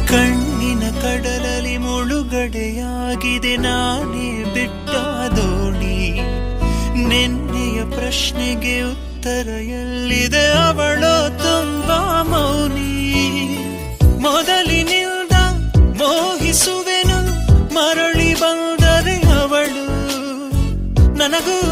ಕಣ್ಣಿನ ಕಡಲಲ್ಲಿ ಮುಳುಗಡೆಯಾಗಿದೆ ನಾನೇ ಬಿಟ್ಟ ದೋಣಿ. ನಿನ್ನೆಯ ಪ್ರಶ್ನೆಗೆ ಉತ್ತರ ಎಲ್ಲಿದೆ, ಅವಳು ತುಂಬಾ ಮೌನಿ. ಮೊದಲಿನಿಂದ ಮೋಹಿಸುವೆನು, ಮರಳಿ ಬಂದರೆ ಅವಳು ನನಗೂ